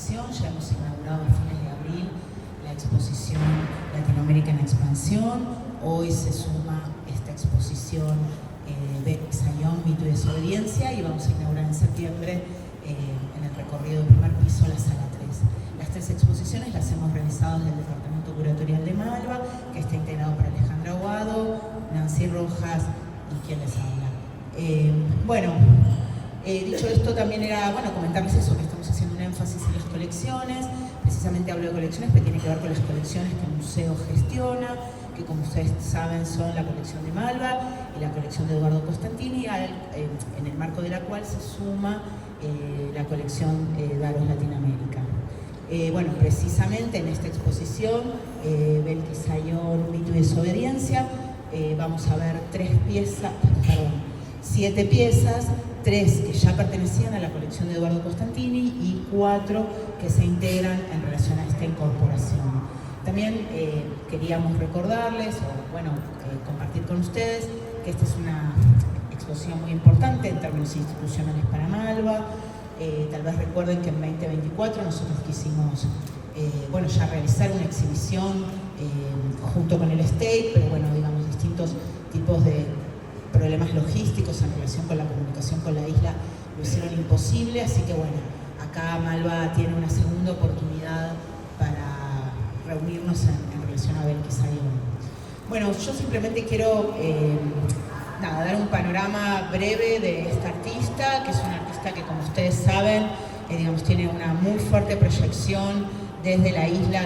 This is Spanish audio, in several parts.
exposición. Ya hemos inaugurado a fines de abril la exposición Latinoamérica en Expansión. Hoy se suma esta exposición Sayón, Mito y Desobediencia, y vamos a inaugurar en septiembre en el recorrido del primer piso la sala 3. Las tres exposiciones las hemos realizado desde el Departamento Curatorial de Malva, que está integrado por Alejandra Aguado, Nancy Rojas y quien les habla. Dicho esto, también era comentarles eso, que estamos haciendo un énfasis en las colecciones. Precisamente hablo de colecciones, pero tiene que ver con las colecciones que el museo gestiona, que como ustedes saben son la colección de Malva y la colección de Eduardo Costantini, en el marco de la cual se suma la colección Daros Latinoamérica. Precisamente en esta exposición, Belkis Sayón, Mito y Desobediencia, vamos a ver 7 piezas, 3 que ya pertenecían a la colección de Eduardo Costantini y 4 que se integran en relación a esta incorporación. También queríamos recordarles, compartir con ustedes, que esta es una exposición muy importante en términos institucionales para Malva. Tal vez recuerden que en 2024 nosotros quisimos ya realizar una exhibición junto con el State, pero distintos tipos de problemas logísticos en relación con la comunicación con la isla lo hicieron imposible, así que acá Malva tiene una segunda oportunidad para reunirnos en relación a Belkis Sayón. Yo simplemente quiero dar un panorama breve de esta artista, que es una artista que, como ustedes saben, tiene una muy fuerte proyección desde la isla, a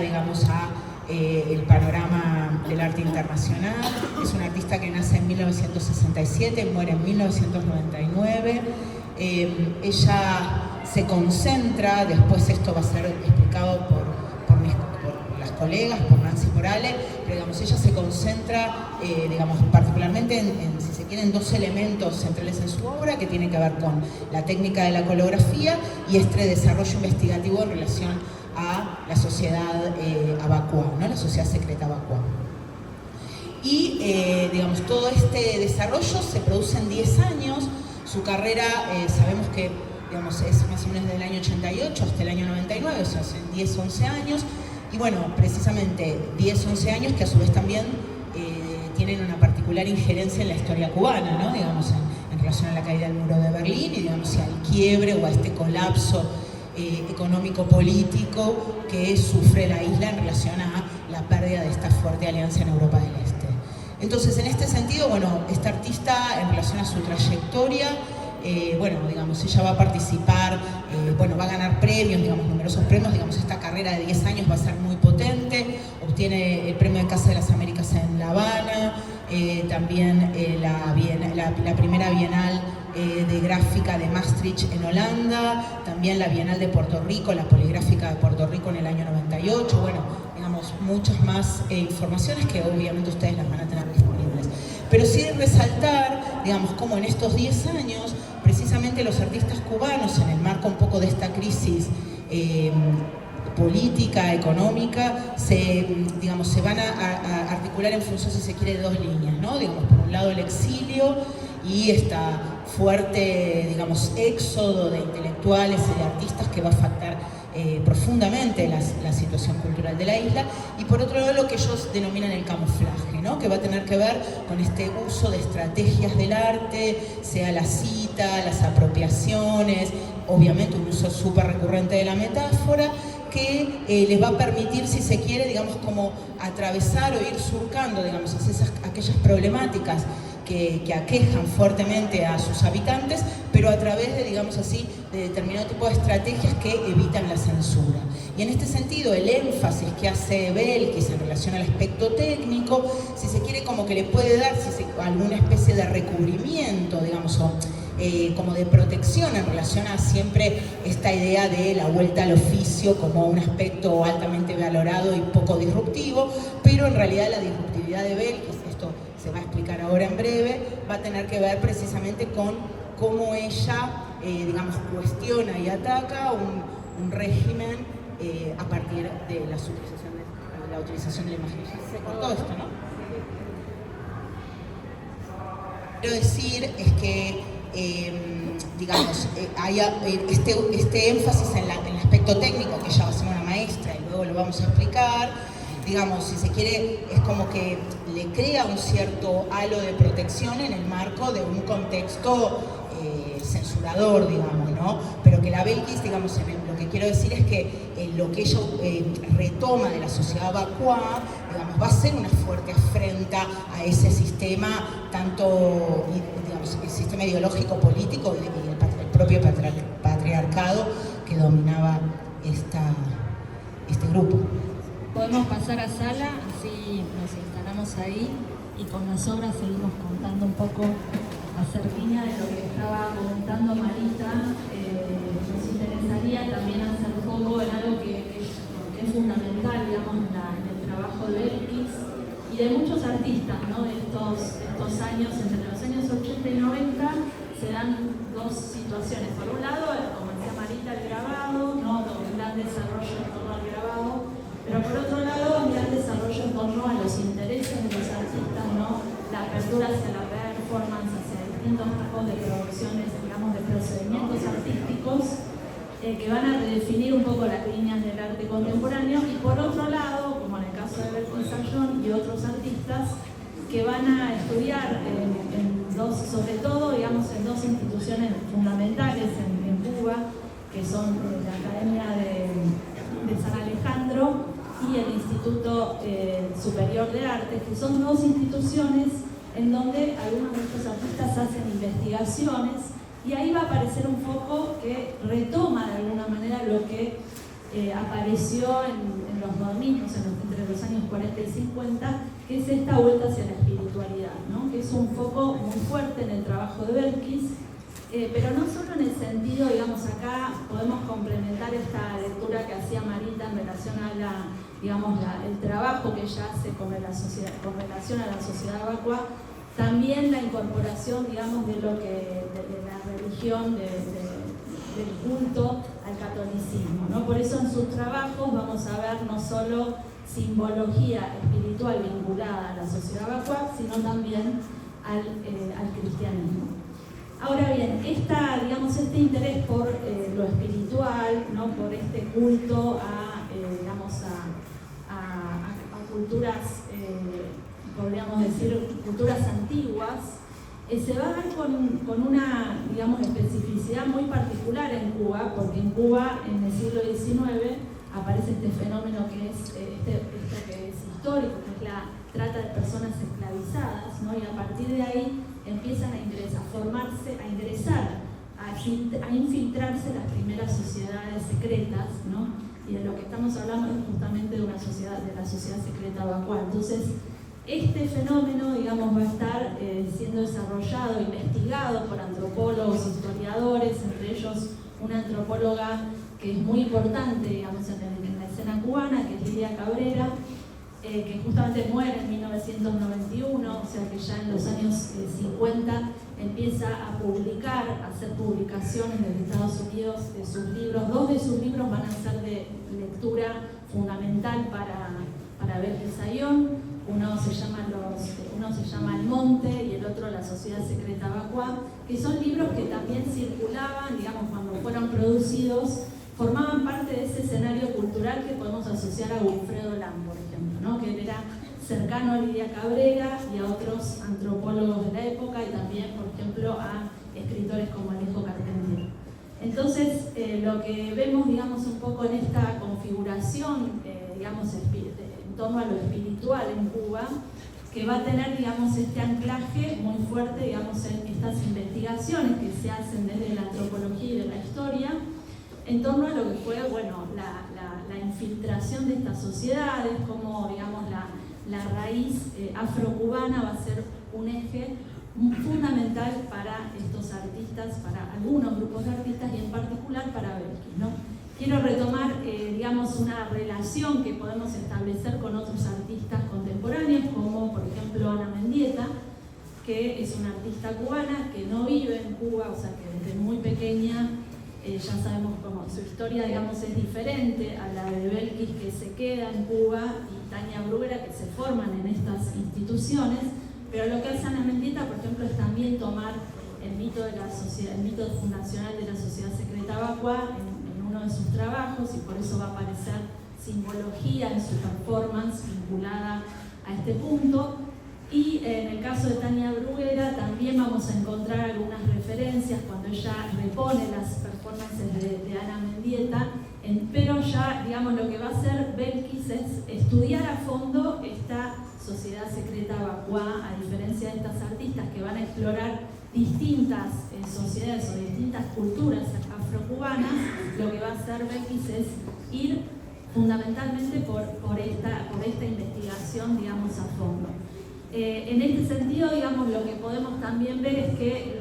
el panorama del arte internacional. Es una artista que nace en 1967, muere en 1999. Ella se concentra, después esto va a ser explicado por las colegas, por Nancy Morales, pero ella se concentra particularmente si se quieren, 2 elementos centrales en su obra, que tiene que ver con la técnica de la colografía y este desarrollo investigativo en relación a la sociedad Abaqua, ¿no? La sociedad secreta Abaqua. Y todo este desarrollo se produce en 10 años. Su carrera, sabemos que es más o menos desde el año 88 hasta el año 99, o sea, son 10, 11 años. Y precisamente 10, 11 años que a su vez también tienen una particular injerencia en la historia cubana, ¿no? En relación a la caída del muro de Berlín y al quiebre o a este colapso económico-político que sufre la isla en relación a la pérdida de esta fuerte alianza en Europa del Este. Entonces, en este sentido, esta artista, en relación a su trayectoria, ella va a participar, va a ganar premios, numerosos premios, esta carrera de 10 años va a ser muy potente, obtiene el premio de Casa de las Américas en La Habana, también la primera Bienal de Gráfica de Maastricht en Holanda, también la Bienal de Puerto Rico, la Poligráfica de Puerto Rico en el año 98, muchas más informaciones que obviamente ustedes las van a tener disponibles. Pero sí resaltar, cómo en estos 10 años, precisamente los artistas cubanos, en el marco un poco de esta crisis política, económica, se van a articular en función, si se quiere, de 2 líneas, ¿no? Por un lado el exilio y esta fuerte, éxodo de intelectuales y de artistas que va a afectar profundamente la situación cultural de la isla, y por otro lado lo que ellos denominan el camuflaje, ¿no? Que va a tener que ver con este uso de estrategias del arte, sea la cita, las apropiaciones, obviamente un uso súper recurrente de la metáfora, que les va a permitir, si se quiere, como atravesar o ir surcando, aquellas problemáticas que aquejan fuertemente a sus habitantes, pero a través de, de determinado tipo de estrategias que evitan la censura. Y en este sentido, el énfasis que hace Belkis en relación al aspecto técnico, si se quiere, como que le puede dar alguna especie de recubrimiento, como de protección en relación a siempre esta idea de la vuelta al oficio como un aspecto altamente valorado y poco disruptivo, pero en realidad la disruptividad de Belkis, esto se va a explicar ahora en breve, va a tener que ver precisamente con cómo ella, cuestiona y ataca un régimen a partir de la utilización de la imaginación. Se cortó esto, ¿no? Quiero decir es que, hay este énfasis en el aspecto aspecto técnico, que ella va a ser una maestra y luego lo vamos a explicar, digamos, si se quiere, es como que le crea un cierto halo de protección en el marco de un contexto censurador, digamos, ¿no? Pero que la Belkis, digamos, lo que quiero decir es que lo que ella retoma de la sociedad vacua, digamos, va a ser una fuerte afrenta a ese sistema, tanto, digamos, el sistema ideológico político y el propio patriarcado que dominaba este grupo. Podemos pasar a sala, así nos instalamos ahí y con las obras seguimos contando un poco acerca de lo que estaba comentando Marita. Nos interesaría también hacer foco en algo que es fundamental, digamos, en el trabajo de Belkis y de muchos artistas, ¿no? De estos años, entre los años 80 y 90, se dan dos situaciones. Por un lado, como decía Marita, el grabado, ¿no? Un gran desarrollo en torno al grabado, pero por otro lado, un gran desarrollo en torno a los intereses de los artistas, ¿no? La apertura hacia la performance, hacia distintos tipos de producciones, digamos, de procedimientos artísticos que van a redefinir un poco las líneas del arte contemporáneo, y por otro lado, como en el caso de Belkis Sayón y otros artistas, que van a estudiar sobre todo, digamos, en dos instituciones fundamentales en Cuba, que son la Academia de San Alejandro y el Instituto Superior de Artes, que son dos instituciones en donde algunos de estos artistas hacen investigaciones, y ahí va a aparecer un foco que retoma de alguna manera lo que apareció en los modernismos entre los años 40 y 50, que es esta vuelta hacia la espiritualidad, ¿no? Que es un foco muy fuerte en el trabajo de Belkis, pero no solo en el sentido, digamos, acá podemos complementar esta lectura que hacía Marita en relación a el trabajo que ella hace con relación a la sociedad vacua, también la incorporación, digamos, de la religión, del culto al catolicismo, ¿no? Por eso en sus trabajos vamos a ver no solo simbología espiritual vinculada a la sociedad vacua, sino también al cristianismo. Ahora bien, este interés por lo espiritual, ¿no? Por este culto a culturas, podríamos decir, culturas antiguas, se va a dar con una, digamos, especificidad muy particular en Cuba, porque en Cuba, en el siglo XIX, aparece este fenómeno que es, esto que es histórico, que es la trata de personas esclavizadas, ¿no? Y a partir de ahí empiezan a infiltrarse las primeras sociedades secretas, ¿no? Y de lo que estamos hablando es justamente de la sociedad secreta vacua. Entonces, este fenómeno, digamos, va a estar siendo desarrollado, investigado por antropólogos, historiadores, entre ellos una antropóloga que es muy importante, digamos, en la escena cubana, que es Lidia Cabrera, que justamente muere en 1991, o sea que ya en los años 50 empieza a hacer publicaciones desde Estados Unidos de sus libros. Dos de sus libros van a ser de lectura fundamental para Belkis Sayón. Uno se llama El Monte y el otro La Sociedad Secreta Vacua, que son libros que también circulaban, digamos, cuando fueron producidos, formaban parte de ese escenario cultural que podemos asociar a Wilfredo Lam, por ejemplo, ¿no? Que era cercano a Lidia Cabrera y a otros antropólogos de la época, y también, por ejemplo, a escritores como Alejo Carpentier. Entonces, lo que vemos, digamos, un poco en esta configuración, digamos, en torno a lo espiritual en Cuba, que va a tener, digamos, este anclaje muy fuerte, digamos, en estas investigaciones que se hacen desde la antropología y de la historia, en torno a lo que fue, bueno, la infiltración de estas sociedades, como, digamos, la raíz afrocubana va a ser un eje fundamental para estos artistas, para algunos grupos de artistas y en particular para Belkis, ¿no? Quiero retomar, digamos, una relación que podemos establecer con otros artistas contemporáneos, como por ejemplo Ana Mendieta, que es una artista cubana que no vive en Cuba, o sea que desde muy pequeña ya sabemos cómo su historia, digamos, es diferente a la de Belkis, que se queda en Cuba, y Tania Bruguera, que se forman en estas instituciones. Pero lo que hace Ana Mendieta, por ejemplo, es también tomar el mito fundacional de la sociedad secreta vacua en uno de sus trabajos, y por eso va a aparecer simbología en su performance vinculada a este punto. Y en el caso de Tania Bruguera también vamos a encontrar algunas referencias cuando ella repone las performances de Ana Mendieta, pero ya, digamos, lo que va a hacer Belkis es estudiar a fondo esta sociedad secreta vacuá, a diferencia de estas artistas que van a explorar distintas sociedades o distintas culturas afrocubanas. Lo que va a hacer Belkis es ir fundamentalmente por esta investigación, digamos, a fondo. En este sentido, digamos, lo que podemos también ver es que,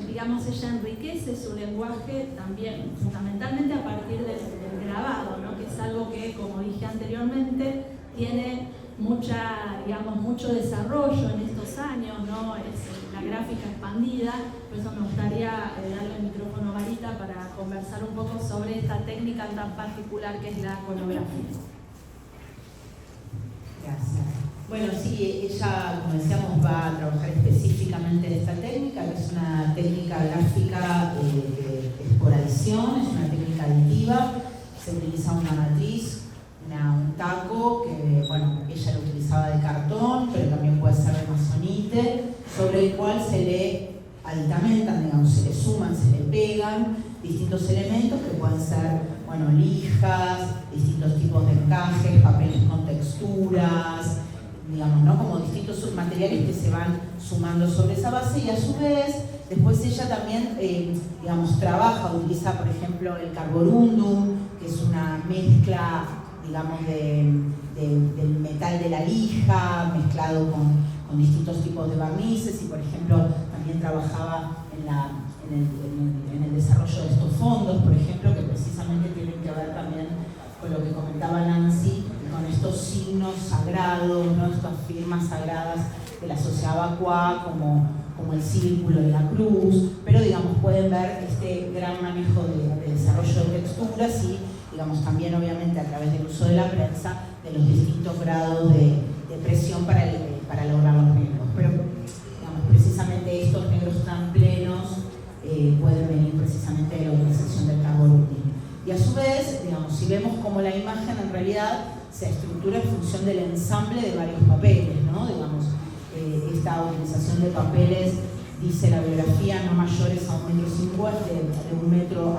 digamos, ella enriquece su lenguaje también, fundamentalmente a partir del grabado, ¿no? Que es algo que, como dije anteriormente, tiene mucho desarrollo en estos años, ¿no? Es la gráfica expandida. Por eso me gustaría darle el micrófono a Marita para conversar un poco sobre esta técnica tan particular que es la coreografía. Gracias. Bueno, sí, ella, como decíamos, va a trabajar específicamente en esta técnica, que es una técnica gráfica por adición, es una técnica aditiva. Se utiliza una matriz, un taco, que bueno, ella lo utilizaba de cartón, pero también puede ser de masonite, sobre el cual se le aditamentan, digamos, se le suman, se le pegan distintos elementos que pueden ser, bueno, lijas, distintos tipos de encajes, papeles con texturas, digamos, ¿no? Como distintos submateriales que se van sumando sobre esa base, y a su vez, después ella también, digamos, utiliza, por ejemplo, el carborundum, que es una mezcla, digamos, del metal de la lija, mezclado con distintos tipos de barnices, y por ejemplo, también trabajaba en el desarrollo de estos fondos, por ejemplo, que precisamente tienen que ver también con lo que comentaba Nancy, con estos signos sagrados, ¿no? Estas firmas sagradas de la sociedad vacuá, como el círculo y la cruz, pero digamos, pueden ver este gran manejo de desarrollo de texturas y, digamos, también obviamente a través del uso de la prensa, de los distintos grados de presión para lograr los negros. Pero, digamos, precisamente estos negros tan plenos pueden venir precisamente de la utilización del carborundum. Y a su vez, digamos, si vemos como la imagen en realidad se estructura en función del ensamble de varios papeles, ¿no? Digamos, esta utilización de papeles, dice la biografía, no mayores a 1,50 m, de 1 metro,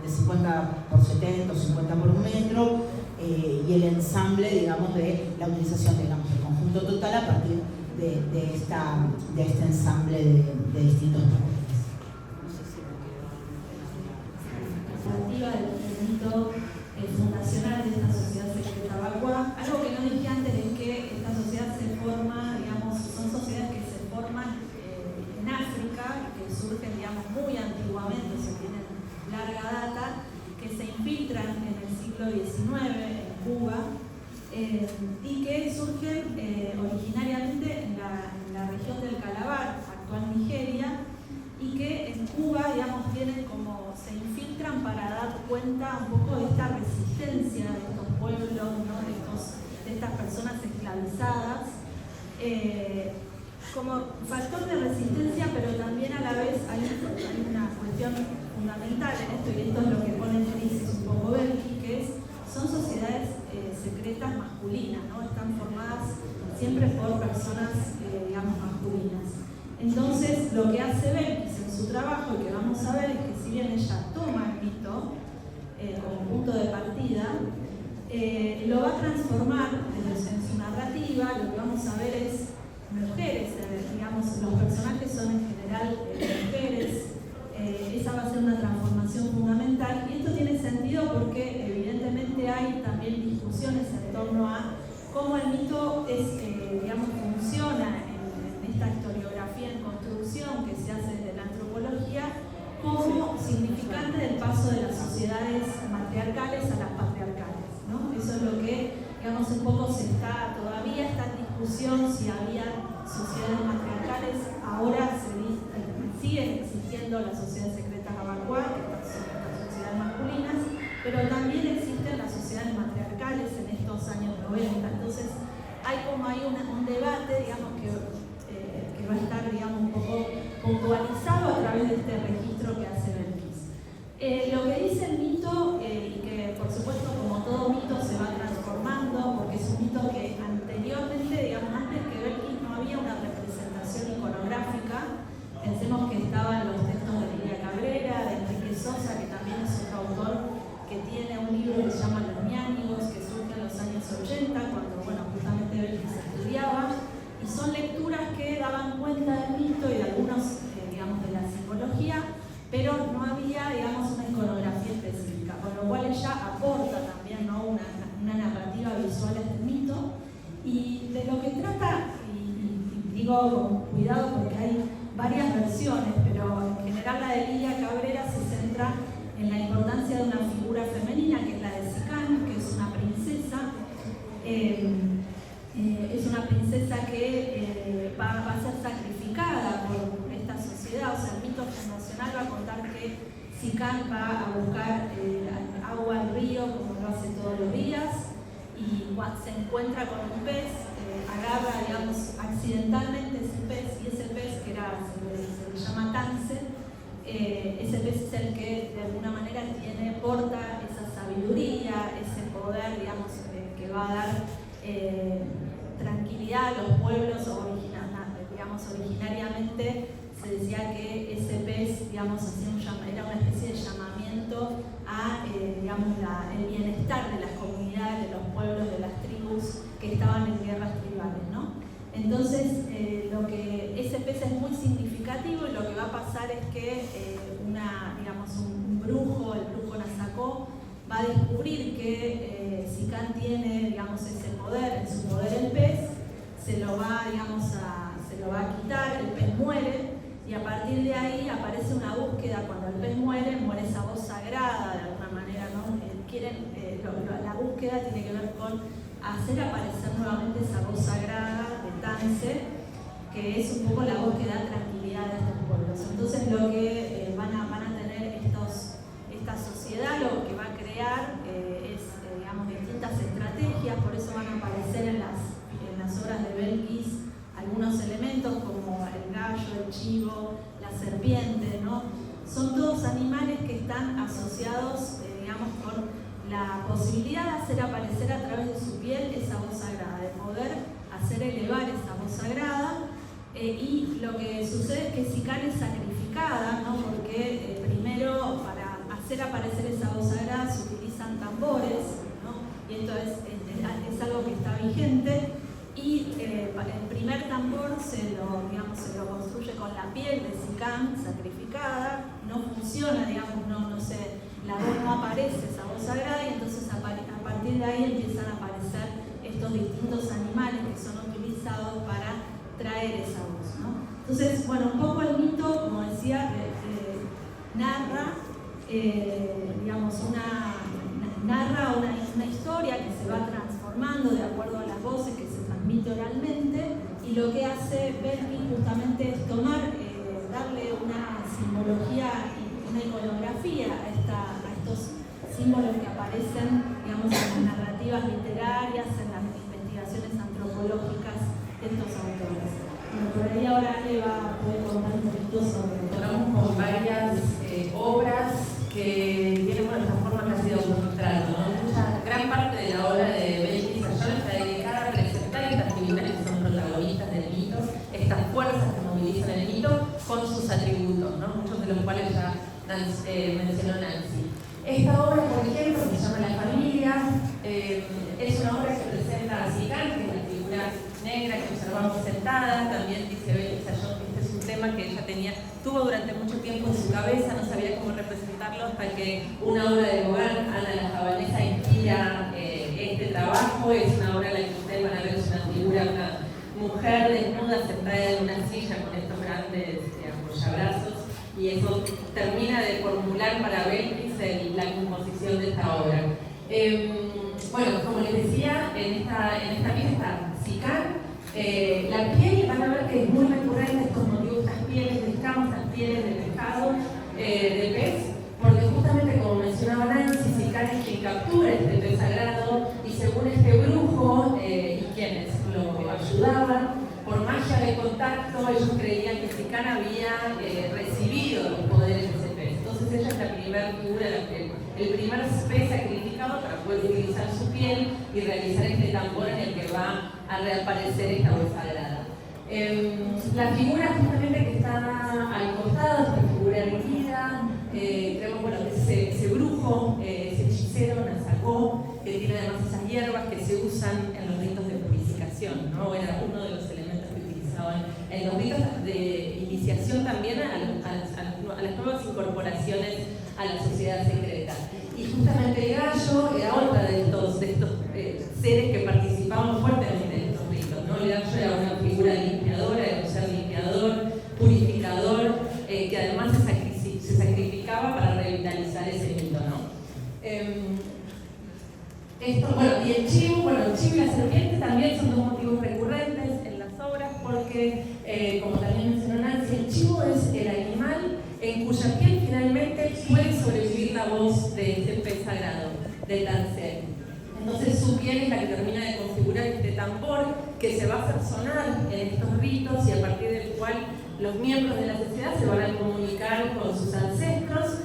de 50 por 70 o 50 por 1 metro, y el ensamble, digamos, de la utilización, digamos, del conjunto total a partir de este ensamble de distintos papeles. Del mito fundacional de esta sociedad secreta vacuá. Algo que no dije antes es que esta sociedad se forma, digamos, son sociedades que se forman en África, que surgen, digamos, muy antiguamente, o sea, tienen larga data, que se infiltran en el siglo XIX en Cuba, y que surgen originariamente en la región del Calabar, actual Nigeria, y que en Cuba, digamos, se infiltran para dar cuenta un poco de esta resistencia de estos pueblos, ¿no? de estas personas esclavizadas, como factor de resistencia, pero también a la vez hay una cuestión fundamental en esto, y esto es lo que pone en crisis un poco Belkis, que son sociedades secretas masculinas, ¿no? Están formadas siempre por personas, digamos, masculinas. Entonces, lo que hace Belkis en su trabajo, y que vamos a ver, es que si bien ella toma el mito como punto de partida, lo va a transformar en su narrativa. Lo que vamos a ver es mujeres, digamos, los personajes son en general mujeres. Esa va a ser una transformación fundamental, y esto tiene sentido porque evidentemente hay también discusiones en torno a cómo el mito digamos, funciona en esta historiografía en construcción que se hace desde la antropología como significante del paso de las sociedades matriarcales a las patriarcales, ¿no? Eso es lo que, digamos, un poco todavía está en discusión si había sociedades matriarcales. Ahora siguen existiendo las sociedades secretas vacuá, que son las sociedades masculinas, pero también existen las sociedades matriarcales en estos años 90. Entonces hay un debate, digamos, que va a estar, digamos, un poco puntualizado a través de este registro que hace Belkis. Lo que dice el mito pero no había, digamos, una iconografía específica, con lo cual ella aporta también, ¿no?, una narrativa visual a este mito. Y de lo que trata, y digo con cuidado porque hay varias versiones, pero en general la de Lidia Cabrera se centra en la importancia de una figura femenina, que es la de Sicán, que es una princesa. Es una princesa que va a ser sacrificada por esta sociedad. O sea, el mito fundacional va a contar que Sicán va a buscar agua al río como lo hace todos los días, y cuando se encuentra con un pez, agarra, digamos, accidentalmente ese pez, y ese pez, que se le llama cáncer, ese pez es el que de alguna manera porta esa sabiduría, ese poder, digamos, que va a dar tranquilidad a los pueblos originariamente. Se decía que ese pez, digamos, era una especie de llamamiento a digamos, el bienestar de las comunidades, de los pueblos, de las tribus que estaban en guerras tribales, ¿no? Entonces, ese pez es muy significativo, y lo que va a pasar es que un brujo, el brujo Nasacó, va a descubrir que Sicán tiene, digamos, ese poder, en su poder el pez, se lo va a quitar, el pez muere, y a partir de ahí aparece una búsqueda. Cuando el pez muere esa voz sagrada, de alguna manera, ¿no? La búsqueda tiene que ver con hacer aparecer nuevamente esa voz sagrada de Tance, que es un poco la voz que da tranquilidad a estos pueblos. Entonces lo que van a tener esta sociedad, lo que va a crear es digamos, distintas estrategias. Por eso van a aparecer en las obras de Belkis algunos elementos como el gallo, el chivo, la serpiente, ¿no? Son todos animales que están asociados, digamos, con la posibilidad de hacer aparecer a través de su piel esa voz sagrada, de poder hacer elevar esa voz sagrada. Y lo que sucede es que Sicán es sacrificada, ¿no? Porque primero, para hacer aparecer esa voz sagrada, se utilizan tambores, ¿no? Y esto es algo que está vigente. Y el primer tambor se lo construye con la piel de Sicán sacrificada. No funciona, digamos, la voz no aparece, esa voz sagrada, y entonces a partir de ahí empiezan a aparecer estos distintos animales que son utilizados para traer esa voz, ¿no? Entonces, bueno, un poco el mito, como decía, narra una historia que se va transformando de acuerdo a las voces que se transmite oralmente, y lo que hace Belkis justamente es darle una simbología y una iconografía a estos símbolos que aparecen, digamos, en las narrativas literarias, en las investigaciones antropológicas de estos autores. Bueno, por ahí ahora Ale va a poder contar un poquito sobre... Contamos con varias obras que tienen esta forma que ha sido mostrando, ¿no? Gran parte de la obra de Belkis Ayala está dedicada a presentar estas figuras que son protagonistas del mito, estas fuerzas que movilizan el mito con sus atributos, ¿no? Muchos de los cuales ya mencionó Nancy. Esta obra, por ejemplo, que se llama La Familia, es una obra que presenta a Sicán, que es la figura negra que observamos sentada. También dice Belkis Ayala que este es un tema que ella tuvo durante mucho tiempo en su cabeza, no sabía cómo representarlo, hasta que una obra de Gauguin, Ana la Javanesa, inspira este trabajo. Es una obra en la que ustedes van a ver, es una figura, una mujer desnuda sentada en una silla con estos grandes apoyabrazos, y eso termina de formular para Belkis la composición de esta obra. Bueno, como les decía, en esta pieza está Sicán. La piel, van a ver que es muy recurrente estos motivos, estas pieles de escamas, estas pieles de pescado, de pez, porque justamente, como mencionaba Nancy, Sicán es quien captura este pez sagrado, y según este brujo y quienes lo ayudaban, por magia de contacto, ellos creían que Sicán había recibido los poderes de ese pez. Entonces ella es la primera figura, el primer pez sacrificado para poder utilizar su piel y realizar este tambor en el que va a reaparecer esta voz sagrada. La figura justamente que está al costado, esta figura erguida, tenemos, bueno, ese brujo, ese hechicero, Nasacó, que tiene además esas hierbas que se usan en los ritos de purificación, ¿no? Era uno de los elementos que utilizaban en los ritos de iniciación también a las nuevas incorporaciones a la sociedad secreta. Y justamente el gallo era otra de estos seres que participaban fuertemente en estos ritos, ¿no? El gallo era una figura limpiadora, era un ser limpiador, purificador, que además se sacrificaba para revitalizar ese mito, ¿no? Y el chivo y la serpiente también son dos motivos recurrentes en las obras porque, como también mencionó Nancy, el chivo es el animal en cuya piel finalmente puede sobrevivir la voz de este pez sagrado, de Tancel. Entonces su piel es la que termina de configurar este tambor que se va a hacer sonar en estos ritos y a partir del cual los miembros de la sociedad se van a comunicar con sus ancestros,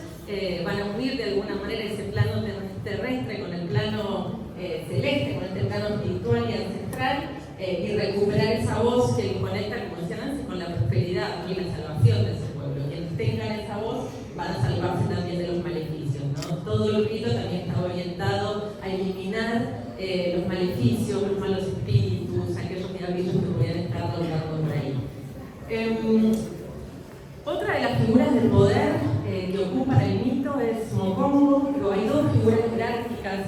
van a unir de alguna manera ese plano terrestre con el plano celeste, con este plano espiritual y ancestral, y recuperar esa voz que conecta, como decía Nancy, con la prosperidad y la salvación de ese pueblo. Quienes tengan esa voz van a salvarse también de los maleficios, ¿no? Todo el rito también está orientado a eliminar los maleficios, los malos espíritus, aquellos diablitos que podrían estar rondando por ahí. Otra de las figuras del poder que ocupan el mito es Mokombo. Hay dos figuras jerárquicas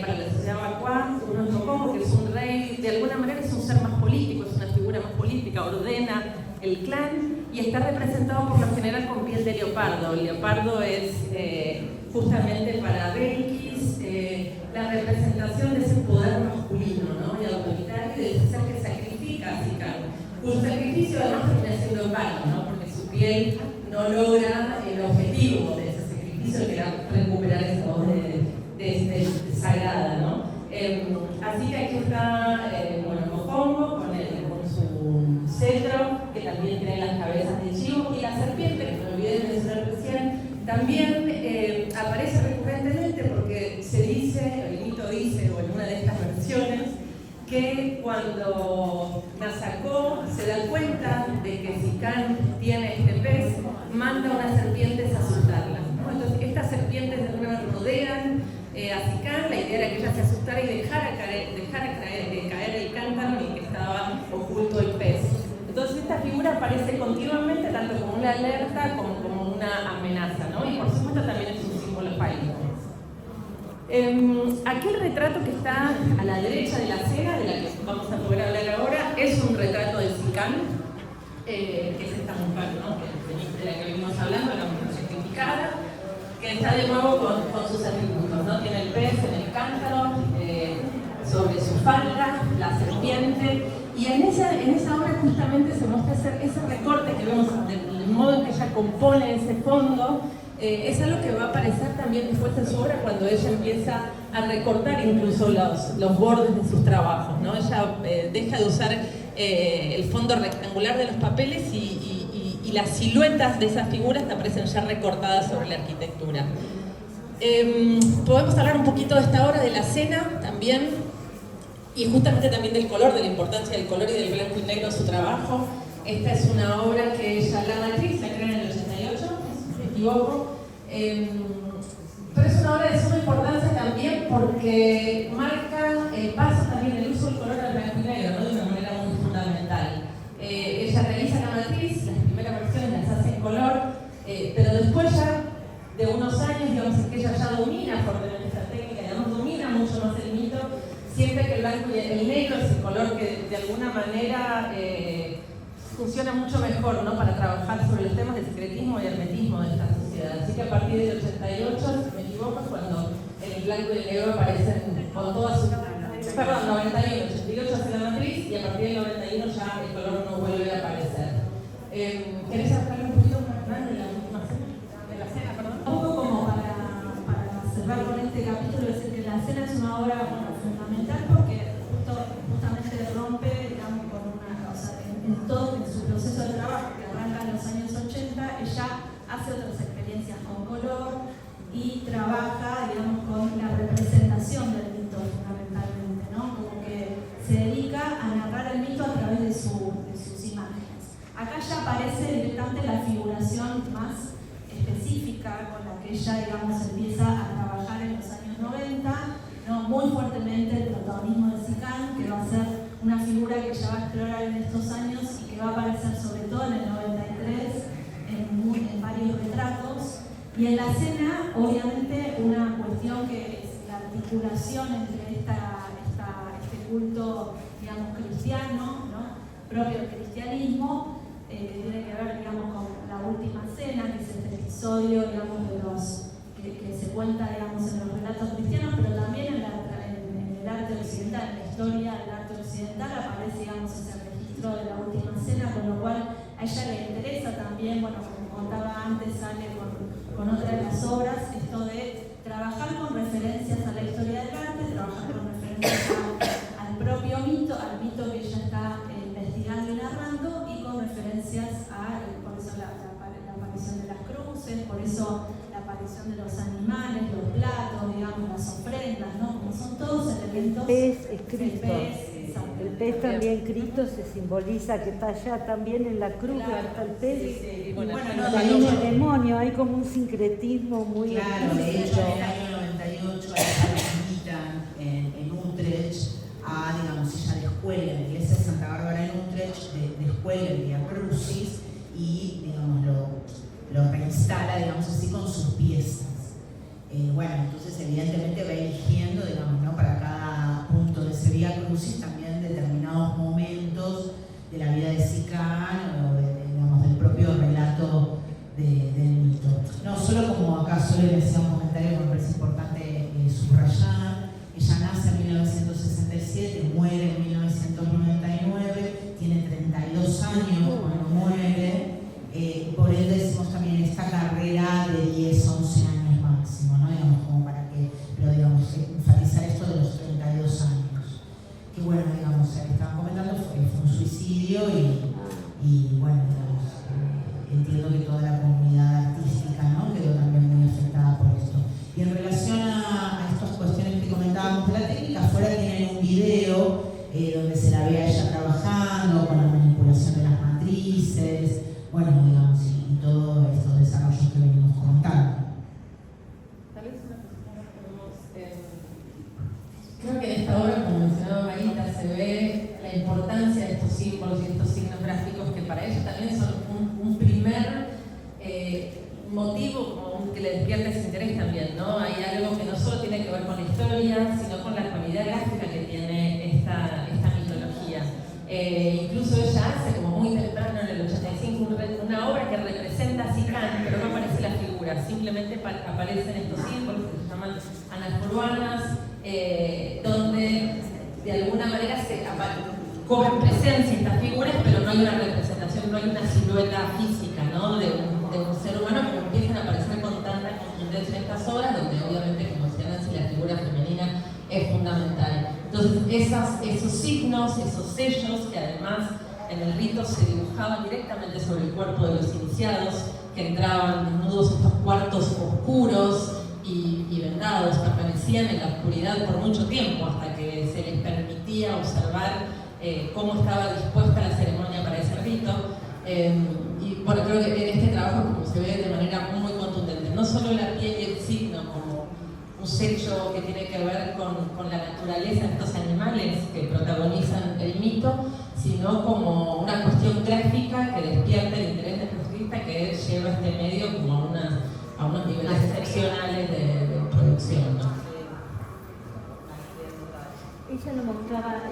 para la sociedad Bakuá. Uno es Mokombo, que es un rey, de alguna manera es un ser más político, es una figura más política, ordena el clan y está representado por lo general con piel de leopardo. El leopardo es justamente para Belkis la representación de ese poder masculino, ¿no? Y autoritario, de ese ser que sacrifica a Sikan, cuyo sacrificio además termina siendo en vano, ¿no? Porque su piel no logra el objetivo de ese sacrificio, que era recuperar esa voz de sagrada, ¿no? Así que aquí está Mokombo con su cetro, que también tiene las cabezas de chivo, y la serpiente, que me olvidé de mencionar recién, también aparece recurrentemente porque se dice, el mito dice, o en una de estas versiones, que cuando Nasako se da cuenta de que Sikan tiene este pez, manda a unas serpientes a asustarla, ¿no? Entonces estas serpientes de alguna manera rodean a Sikan. La idea era que ella se asustara y dejara caer el cántaro en el que estaba oculto el pez. Entonces esta figura aparece continuamente tanto como una alerta como una amenaza, ¿no? Y por supuesto también es un símbolo fálico. Aquí el retrato que está a la derecha de la escena, de la que vamos a poder hablar ahora, es un retrato de Sikan, que es esta mujer, ¿no? De la que venimos hablando, la mujer sacrificada, que está de nuevo con sus atributos, ¿no? Tiene el pez en el cántaro, sobre su falda, la serpiente, y en esa obra justamente se muestra ese recorte que vemos del modo en que ella compone ese fondo. Es algo que va a aparecer también después en su obra cuando ella empieza a recortar incluso los bordes de sus trabajos, ¿no? Ella deja de usar el fondo rectangular de los papeles y las siluetas de esas figuras aparecen ya recortadas sobre la arquitectura. Podemos hablar un poquito de esta obra de la cena también, y justamente también del color, de la importancia del color y del blanco y negro en su trabajo. Esta es una obra que ella, la matriz, la crea en el 88, si me equivoco, pero es una obra de suma importancia también porque marca el paso también del uso del color al blanco y negro, ¿no? De una manera muy fundamental. Ella realiza la matriz, las primeras versiones las hace en color, pero después ya de unos años, digamos, en que ella ya domina fuertemente esta técnica, y además domina mucho más el mito, siempre que el blanco y el negro es el color que de alguna manera funciona mucho mejor, ¿no? Para trabajar sobre los temas de secretismo y hermetismo de esta sociedad. Así que a partir del 88, si me equivoco, es cuando el blanco y el negro aparecen con todas sus... Perdón, 91, 88 hace la matriz y a partir del 91 ya el color no vuelve a aparecer. ¿Querés hablar un poquito más de la última cena? De la cena, perdón. Un poco como para cerrar con este capítulo, decir que la cena es una obra fundamental porque justamente rompe, digamos, con una cosa en su proceso de trabajo que arranca en los años 80, ella hace otras experiencias con color y trabaja, digamos, con la representación del mito fundamentalmente, ¿no? Como que se dedica a narrar el mito a través de sus imágenes. Acá ya aparece directamente la figuración más específica con la que ella, digamos, empieza a trabajar en los años 90, ¿no? Muy fuertemente el protagonismo de Sikan, que va a ser una figura que ella va a explorar en estos años y que va a aparecer sobre todo en el 93 en varios retratos la escena, obviamente, una cuestión que es la articulación entre este culto, digamos, cristiano, ¿no? Propio del cristianismo, que tiene que ver, digamos, con la última cena, que es este episodio, digamos, que se cuenta, digamos, en los relatos cristianos, pero también en el arte occidental, en la historia del arte occidental aparece, digamos, ese registro de la última cena, con lo cual a ella le interesa también, bueno, como contaba antes, sale con otra de las obras, esto de trabajar con referencias a la historia del arte, trabajar con referencias al propio mito, al mito que ella está investigando y narrando, y con referencias por eso la aparición de las cruces, por eso la aparición de los animales, los platos, digamos, las ofrendas, ¿no? Como son todos elementos. El pez es Cristo. El El pez también, Cristo se simboliza que está allá también en la cruz, Claro, que está el pez. Sí, Bueno, Y también el demonio, hay como un sincretismo muy claro, de hecho, explícito. en el año 98 a ella la invitan en Utrecht a, digamos, ella descuelga en la iglesia de Santa Bárbara en Utrecht, descuelga el Via Crucis y, digamos, lo reinstala, digamos así, con sus piezas. Bueno, entonces evidentemente va eligiendo, digamos, ¿no? Para cada punto de ese Via Crucis también determinados momentos de la vida de Sicán o digamos, del propio relato del mito. No, solo como acá solo le decía un comentario que me parece importante subrayar, ella nace en 1967, muere en 1999, tiene 32 años cuando muere, por ende decimos también esta carrera de 10, 11 años máximo, ¿no? Digamos, como para que, pero digamos, enfatizar esto de los 32 años. Que bueno, digamos, estaban comentando, fue un suicidio y bueno, digamos, entiendo que toda la comunidad artística, ¿no? Quedó también muy afectada por esto. Y en relación a estas cuestiones que comentábamos de la técnica, afuera tienen un video donde se la ve a ella trabajando con la manipulación de las matrices, bueno, digamos, y todos estos desarrollos que venimos contando. Tal vez una cuestión que podemos... creo que en esta obra, como mencionaba Marita, se ve la importancia de estos símbolos y estos signos gráficos que para ella también son un primer motivo que le despierta ese interés también, ¿no? Hay algo que no solo tiene que ver con la historia, sino con la cualidad gráfica que tiene esta mitología. Incluso ella hace, como muy temprano en el 85, una obra que representa a Sicán, pero no aparece la figura, simplemente aparecen estos símbolos que se llaman anaforbanas, donde de alguna manera cobran presencia estas figuras, pero no hay una representación, no hay una silueta física, ¿no? de un ser humano, que empiezan a aparecer con tanta contundencia en estas obras, donde obviamente, como decía Nancy, la figura femenina es fundamental. Entonces, esos signos, esos sellos, que además en el rito se dibujaban directamente sobre el cuerpo de los iniciados, que entraban desnudos en estos cuartos oscuros y vendados, permanecían en la oscuridad por mucho tiempo, hasta que se les permitía observar cómo estaba dispuesta la ceremonia para ese rito. Y bueno, creo que en este trabajo como se ve de manera muy contundente, no solo la piel y el signo como un sello que tiene que ver con la naturaleza de estos animales que protagonizan el mito, sino como una cuestión gráfica que despierta el interés del artista, que lleva este medio como a unos niveles excepcionales de producción, ¿no? Ella lo mostraba,